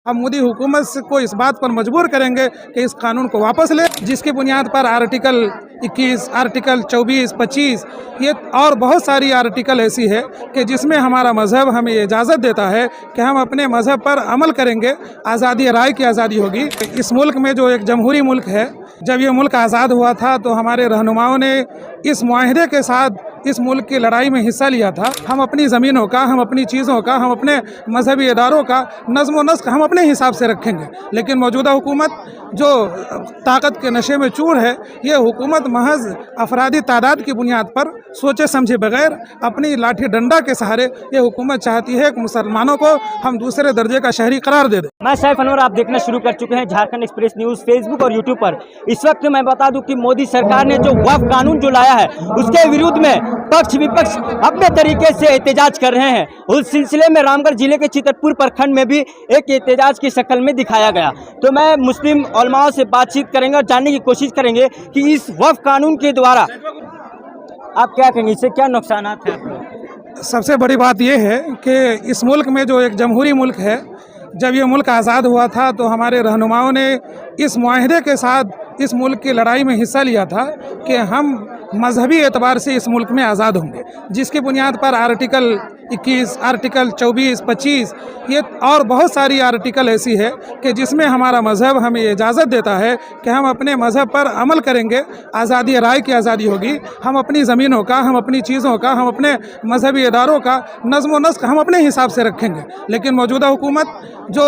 हम मोदी हुकूमत को इस बात पर मजबूर करेंगे कि इस कानून को वापस ले, जिसकी बुनियाद पर आर्टिकल 21, आर्टिकल 24, 25 ये और बहुत सारी आर्टिकल ऐसी है कि जिसमें हमारा मज़हब हमें इजाज़त देता है कि हम अपने मज़हब पर अमल करेंगे। आज़ादी राय की आज़ादी होगी। इस मुल्क में जो एक जमहूरी मुल्क है, जब ये मुल्क आज़ाद हुआ था तो हमारे रहनुमाओं ने इस मुआहदे के साथ इस मुल्क की लड़ाई में हिस्सा लिया था। हम अपनी ज़मीनों का, हम अपनी चीज़ों का, हम अपने मजहबी इदारों का नज़्म व नस्क हम अपने हिसाब से रखेंगे। लेकिन मौजूदा हुकूमत जो ताकत के नशे में चूर है, ये हुकूमत महज अफरादी तादाद की बुनियाद पर सोचे समझे बगैर अपनी लाठी डंडा के सहारे ये हुकूमत चाहती है कि मुसलमानों को हम दूसरे दर्जे का शहरी करार दे दें। मैं सैफ अनवर, आप देखना शुरू कर चुके हैं झारखंड एक्सप्रेस न्यूज़ फेसबुक और यूट्यूब पर। इस वक्त मैं बता दूं कि मोदी सरकार ने जो वक्फ कानून जो लाया है उसके विरुद्ध में पक्ष विपक्ष अपने तरीके से एहतजाज कर रहे हैं। उस सिलसिले में रामगढ़ जिले के चितरपुर प्रखंड में भी एक एहतजाज की शक्ल में दिखाया गया। तो मैं मुस्लिम उलमाओं से बातचीत करेंगे और जानने की कोशिश करेंगे कि इस वक्फ कानून के द्वारा आप क्या कहेंगे, इससे क्या नुकसान है। सबसे बड़ी बात यह है कि इस मुल्क में जो एक जमहूरी मुल्क है, जब ये मुल्क आज़ाद हुआ था तो हमारे रहनुमाओं ने इस मुआहदे के साथ इस मुल्क की लड़ाई में हिस्सा लिया था कि हम मजहबी एतबार से इस मुल्क में आज़ाद होंगे, जिसकी बुनियाद पर आर्टिकल 21, आर्टिकल 24, 25 ये और बहुत सारी आर्टिकल ऐसी है कि जिसमें हमारा मज़हब हमें इजाज़त देता है कि हम अपने मज़हब पर अमल करेंगे। आज़ादी राय की आज़ादी होगी। हम अपनी ज़मीनों का, हम अपनी चीज़ों का, हम अपने मजहबी इदारों का नज़्म व नस्क हम अपने हिसाब से रखेंगे। लेकिन मौजूदा हुकूमत जो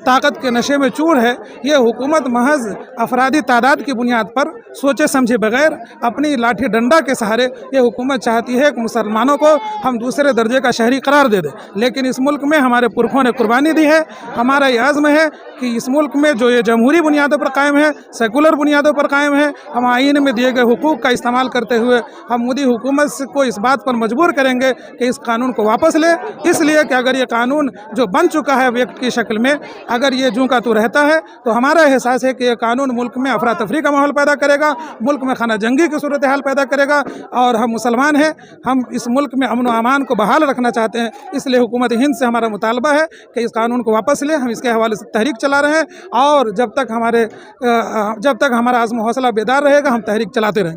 ताकत के नशे में चूर है, ये हुकूमत महज अफरादी तादाद की बुनियाद पर सोचे समझे बगैर अपनी लाठी डंडा के सहारे ये हुकूमत चाहती है कि मुसलमानों को हम दूसरे दर्जे का शहरी करार दे दें। लेकिन इस मुल्क में हमारे पुरखों ने कुर्बानी दी है। हमारा ये आज़्म है कि इस मुल्क में जो ये जमहूरी बुनियादों पर कायम है, सेकुलर बुनियादों पर कायम है, हम आईन में दिए गए हुकूक का इस्तेमाल करते हुए हम मोदी हुकूमत को इस बात पर मजबूर करेंगे कि इस कानून को वापस ले। इसलिए कि अगर ये कानून जो बन चुका है व्यक्ति की शक्ल में, अगर ये जूं का तू रहता है तो हमारा एहसास है कि ये कानून मुल्क में अफरा तफरी का माहौल पैदा करेगा, मुल्क में खाना जंगी की सूरत हाल पैदा करेगा। और हम मुसलमान हैं, हम इस मुल्क में अमन व अमान को बहाल रखना चाहते हैं। इसलिए हुकूमत हिंद से हमारा मुतालबा है कि इस कानून को वापस लें। हम इसके हवाले से तहरीक चला रहे हैं और जब तक हमारा आज़्म हौसला बेदार रहेगा हम तहरीक चलाते रहेंगे।